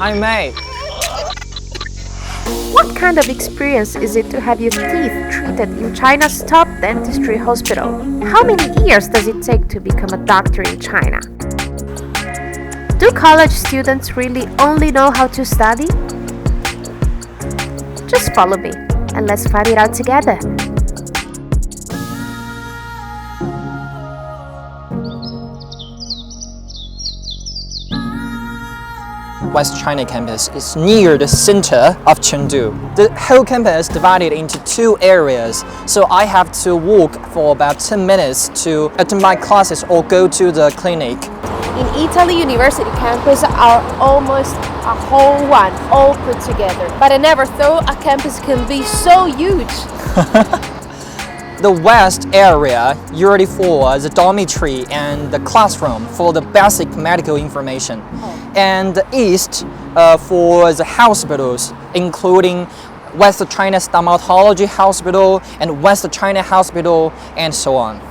Hi, May. What kind of experience is it to have your teeth treated in China's top dentistry hospital? How many years does it take to become a doctor in China? Do college students really only know how to study? Just follow me and let's find it out together. West China campus is near the center of Chengdu. The whole campus is divided into two areas, so I have to walk for about 10 minutes to attend my classes or go to the clinic. In Italy, university campus are almost a whole one, all put together. But I never thought a campus can be so huge. The west area usually for the dormitory and the classroom for the basic medical information. And the east for the hospitals, including West China Stomatology Hospital and West China Hospital and so on.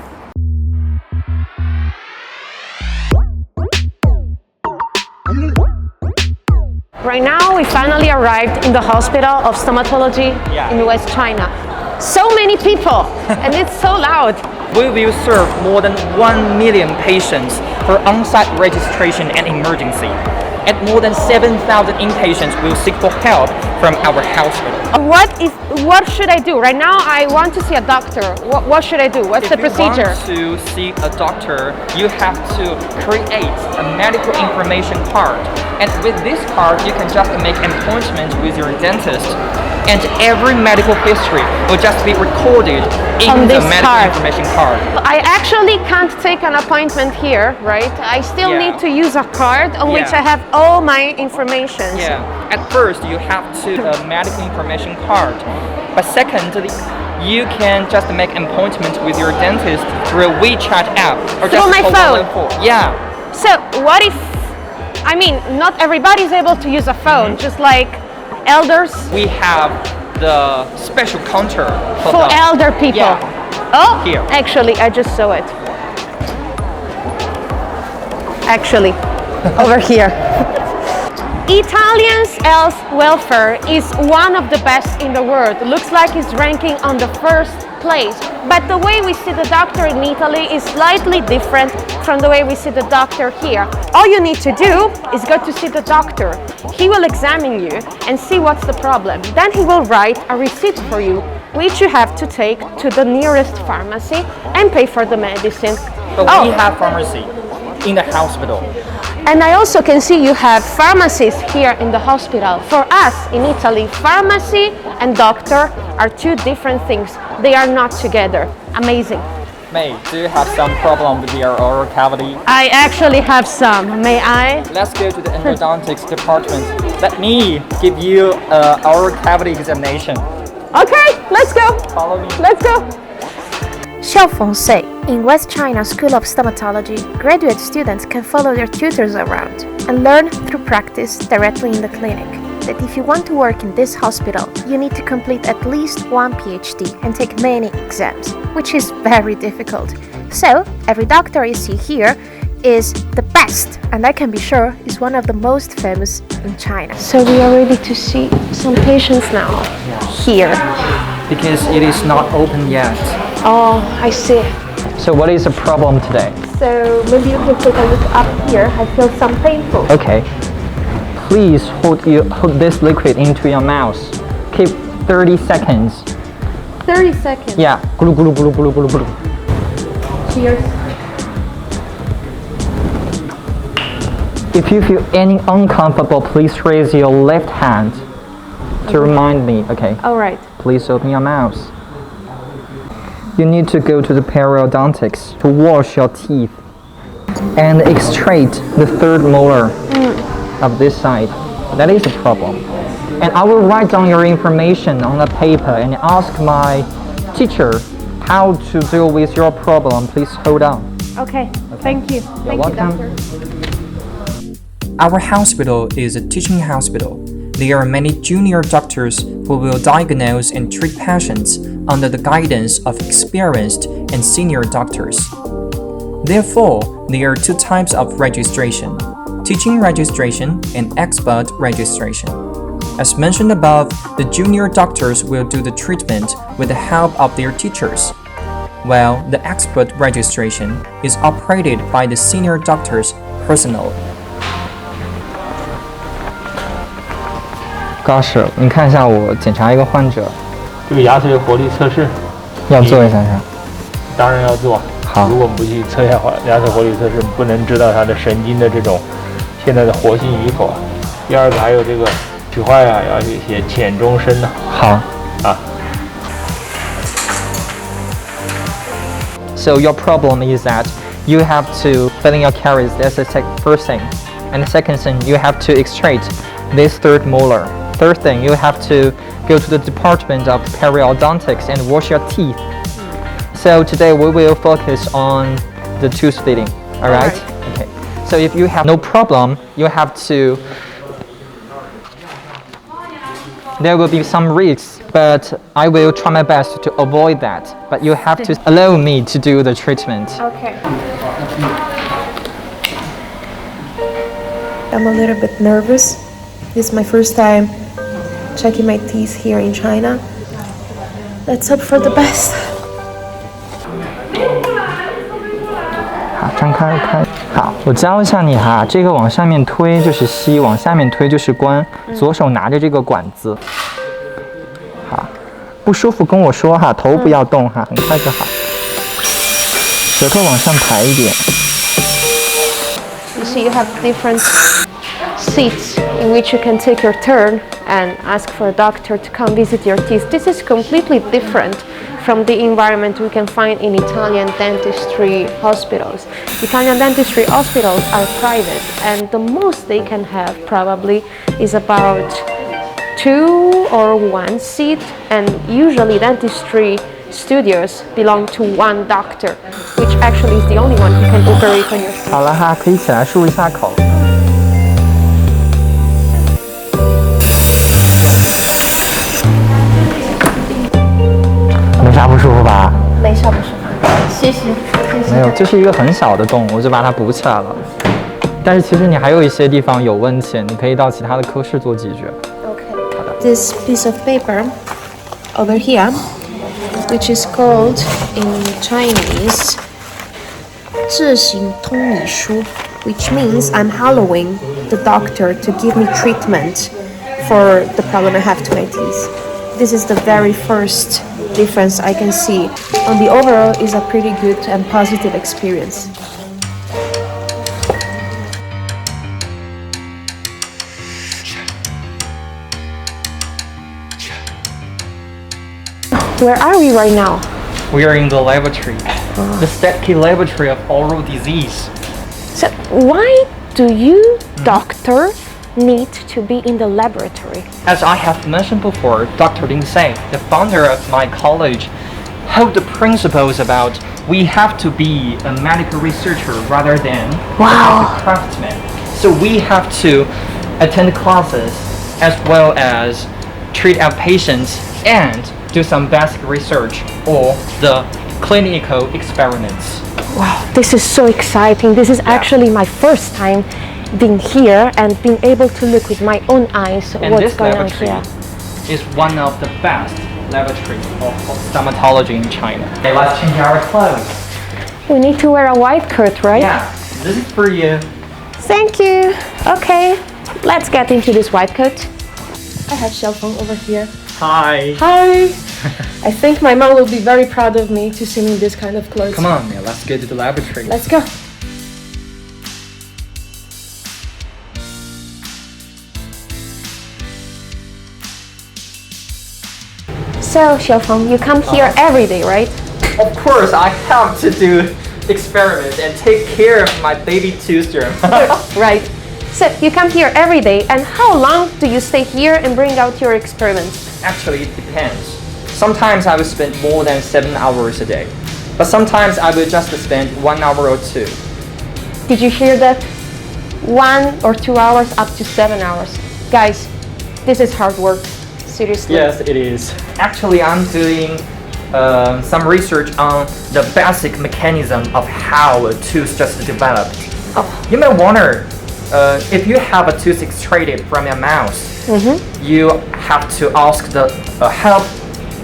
Right now, we finally arrived in the Hospital of Stomatology in West China. So many people, and it's so loud. We will serve more than 1 million patients for on-site registration and emergency. And more than 7,000 inpatients will seek for help from our hospital. What should I do? Right now, I want to see a doctor. What should I do? What's the procedure? If you want to see a doctor, you have to create a medical information card. And with this card, you can just make an appointment with your dentist. And every medical history will just be recorded in the medical information card. I actually can't take an appointment here, right? I still need to use a card on which I have all my information. Yeah. At first, you have to a medical information card. But secondly, you can just make an appointment with your dentist through a WeChat app or through my phone. Yeah. So what if? I mean, not everybody is able to use a phone. Just like elders. We have the special counter for elder people. Yeah. Oh, here. Actually, I just saw it. Actually, over here. Italians' health welfare is one of the best in the world. Looks like it's ranking on the first place. But the way we see the doctor in Italy is slightly different from the way we see the doctor here. All you need to do is go to see the doctor. He will examine you and see what's the problem. Then he will write a receipt for you, which you have to take to the nearest pharmacy and pay for the medicine. But we have pharmacy in the hospital. And I also can see you have pharmacies here in the hospital. For us in Italy, pharmacy and doctor are two different things. They are not together. Amazing. May, do you have some problem with your oral cavity? I actually have some. May I? Let's go to the endodontics department. Let me give you an oral cavity examination. Okay, let's go. Follow me. Let's go. Xiaofeng say, in West China School of Stomatology, graduate students can follow their tutors around and learn through practice directly in the clinic. That if you want to work in this hospital, you need to complete at least one PhD and take many exams, which is very difficult. So, every doctor you see here is the best, and I can be sure is one of the most famous in China. So we are ready to see some patients now here. Because it is not open yet. Oh, I see. So what is the problem today? So maybe you can take a look up here. I feel some painful. Okay. Please hold this liquid into your mouth. Keep 30 seconds. 30 seconds? Yeah. Glu, glu, glu, glu, glu, glu. Cheers. If you feel any uncomfortable, please raise your left hand to remind me. Okay. All right. Please open your mouth. You need to go to the periodontics to wash your teeth and extract the third molar of this side. That is a problem. And I will write down your information on a paper and ask my teacher how to deal with your problem. Please hold on. Okay. Thank you. You're welcome. Doctor. Our hospital is a teaching hospital. There are many junior doctors who will diagnose and treat patients under the guidance of experienced and senior doctors. Therefore, there are two types of registration: teaching registration, and expert registration. As mentioned above, the junior doctors will do the treatment with the help of their teachers, while the expert registration is operated by the senior doctors personally. 高师，你看一下我检查一个患者，这个牙髓活力测试要做一下是吧？当然要做。好，如果我们不去测一下牙髓活力测试，不能知道它的神经的这种现在的活性与否。第二个还有这个取坏呀，要去写浅中深的。好啊。So your problem is that you have to fill in your caries. That's the first thing, and the second thing you have to extract this third molar. Third thing, you have to go to the department of periodontics and wash your teeth. So today we will focus on the tooth fitting. All right? Okay. So if you have no problem, you have to. There will be some risks, but I will try my best to avoid that. But you have to allow me to do the treatment. Okay. I'm a little bit nervous. This is my first time checking my teeth here in China. Let's hope for the best. 好，张开开。好，我教一下你哈，这个往上面推就是吸，往下面推就是关。左手拿着这个管子。好，不舒服跟我说哈，头不要动哈，很快就好。舌头往上抬一点。You see, you have different seats in which you can take your turn and ask for a doctor to come visit your teeth. This is completely different from the environment we can find in Italian dentistry hospitals. Italian dentistry hospitals are private, and the most they can have probably is about 2 or 1 seat, and usually dentistry studios belong to 1 doctor, which actually is the only one who can operate on your teeth. 好了哈，可以起来漱一下口。没啥不舒服吧？没啥不舒服，谢谢。没有，就是一个很小的洞，我就把它补起来了。但是其实你还有一些地方有问题，你可以到其他的科室做解决。Okay. This piece of paper over here, which is called in Chinese 自行通理书, which means I'm allowing the doctor to give me treatment for the problem I have to my teeth. This is the very first difference I can see. On the overall is a pretty good and positive experience. Where are we right now? We are in the laboratory, the Stepke laboratory of oral disease. So why do you, doctor, need to be in the laboratory? As I have mentioned before, Dr. Lin Sei, the founder of my college, held the principles about we have to be a medical researcher rather than a craftsman. So we have to attend classes as well as treat our patients and do some basic research or the clinical experiments. Wow, this is so exciting. This is actually my first time being here and being able to look with my own eyes And what's this going on laboratory here. is one of the best laboratories of stomatology in China. Okay, let's change our clothes. We need to wear a white coat, right? Yeah, this is for you. Thank you. Okay, let's get into this white coat. I have Xiaofeng over here. Hi. Hi. I think my mom will be very proud of me to see me in this kind of clothes. Come on, man, let's go to the laboratory. Let's go. So, Xiaofeng, you come here every day, right? Of course, I have to do experiments and take care of my baby tooth germ. Right. So, you come here every day, and how long do you stay here and bring out your experiments? Actually, it depends. Sometimes I will spend more than 7 hours a day, but sometimes I will just spend 1 hour or 2. Did you hear that? 1 or 2 hours up to 7 hours. Guys, this is hard work. Seriously. Yes, it is. Actually, I'm doing some research on the basic mechanism of how a tooth just developed. Oh. You may wonder, if you have a tooth extracted from your mouth, you have to ask the help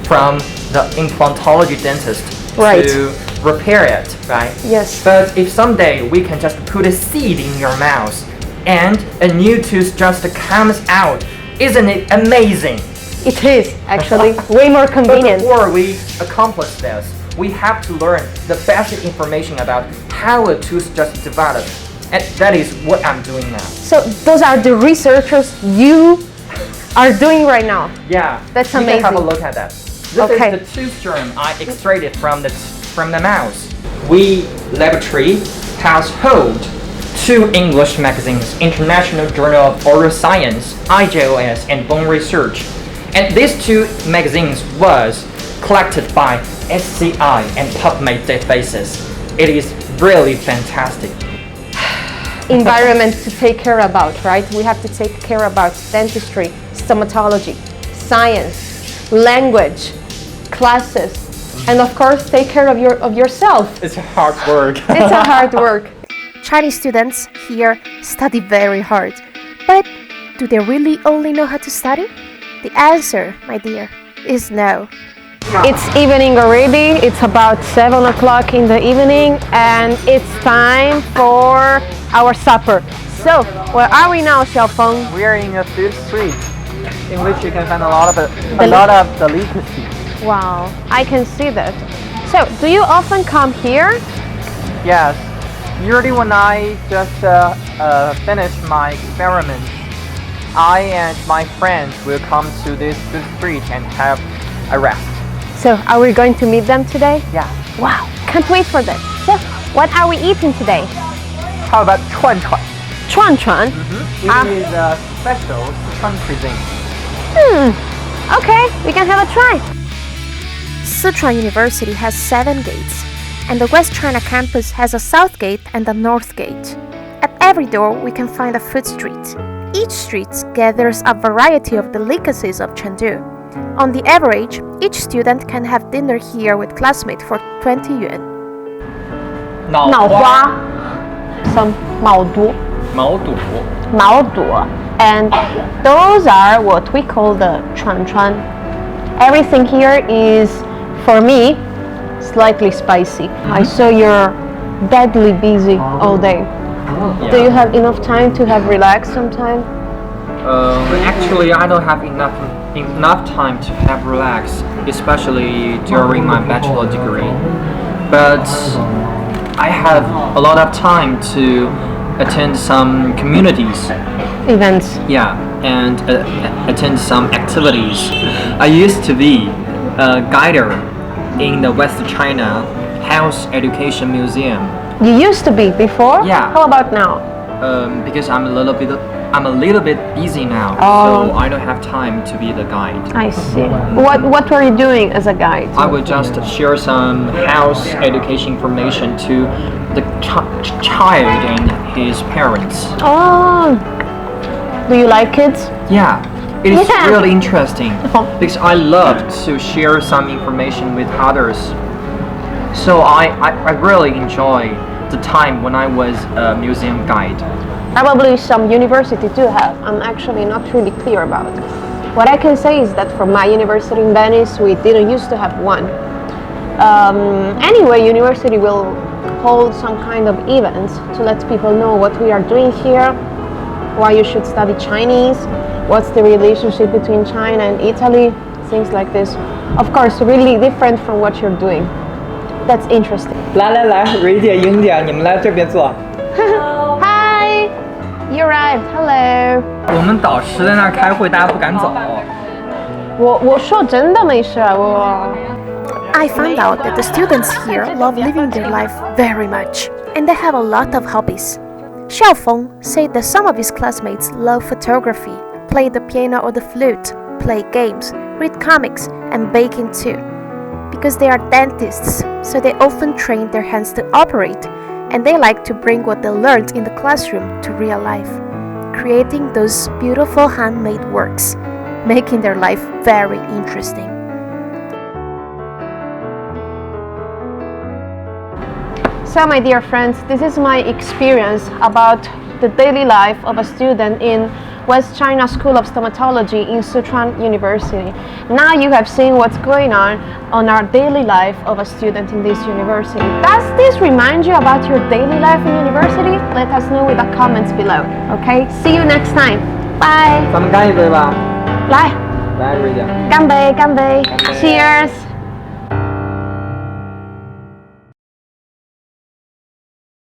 from the implantology dentist to repair it, right? Yes. But if someday we can just put a seed in your mouth and a new tooth just comes out, isn't it amazing? It is actually way more convenient. But before we accomplish this, we have to learn the basic information about how a tooth just developed. And that is what I'm doing now. So those are the researchers you are doing right now. Yeah, that's you amazing. Can have a look at that. This is the tooth germ I extracted from the mouse. We laboratory has held 2 English magazines, International Journal of Oral Science, IJOS, and Bone Research. And these 2 magazines was collected by SCI and PubMed databases. It is really fantastic. Environment to take care about, right? We have to take care about dentistry, stomatology, science, language, classes, and of course take care of yourself. It's hard work. It's a hard work. Chinese students here study very hard, but do they really only know how to study? The answer, my dear, is no. It's evening already. It's about 7 o'clock in the evening, and it's time for our supper. So, where are we now, Xiaofeng? We are in a food street in which you can find a lot of delicacies. Wow, I can see that. So, do you often come here? Yes. Usually when I just finish my experiment, I and my friends will come to this food street and have a rest. So, are we going to meet them today? Yeah. Wow, can't wait for that. So, what are we eating today? How about chuan chuan? Chuan chuan? It is a special Sichuan cuisine. Okay, we can have a try. Sichuan University has 7 gates, and the West China campus has a south gate and a north gate. At every door, we can find a food street. Each street gathers a variety of delicacies of Chengdu. On the average, each student can have dinner here with classmates for 20 yuan. 脑花 some 毛肚. 毛肚 And those are what we call the chuan chuan. Everything here is, for me, slightly spicy. I saw you're deadly busy all day. Yeah. Do you have enough time to have relaxed sometime? Actually, I don't have enough time to have relax, especially during my bachelor degree. But I have a lot of time to attend some communities. Events. Yeah, and attend some activities. I used to be a guider in the West China Health Education Museum. You used to be before? Yeah. How about now? Because I'm a little bit busy now, so I don't have time to be the guide. I see. What were you doing as a guide? I will just share some health education information to the child and his parents. Oh, do you like kids? Yeah, it is Yeah. really interesting because I love to share some information with others. So I really enjoy the time when I was a museum guide. Probably some university do have. I'm actually not really clear about it. What I can say is that for my university in Venice, we didn't used to have one. Anyway, university will hold some kind of events to let people know what we are doing here, why you should study Chinese, what's the relationship between China and Italy, things like this. Of course, really different from what you're doing. That's interesting. 来，蕊姐、英姐，你们来这边坐。Hi, you arrived. Hello. 我们导师在那儿开会，大家不敢走。我说真的没事，我。I found out that the students here love living their life very much, and they have a lot of hobbies. Xiaofeng said that some of his classmates love photography, play the piano or the flute, play games, read comics, and baking too. Because they are dentists, so they often train their hands to operate, and they like to bring what they learned in the classroom to real life, creating those beautiful handmade works, making their life very interesting. So my dear friends, this is my experience about the daily life of a student in West China School of Stomatology in Sichuan University. Now you have seen what's going on our daily life of a student in this university. Does this remind you about your daily life in university? Let us know with the comments below. Okay, see you next time. Bye. 咱们干一杯吧，来，来，瑞姐。干杯，干杯，Cheers。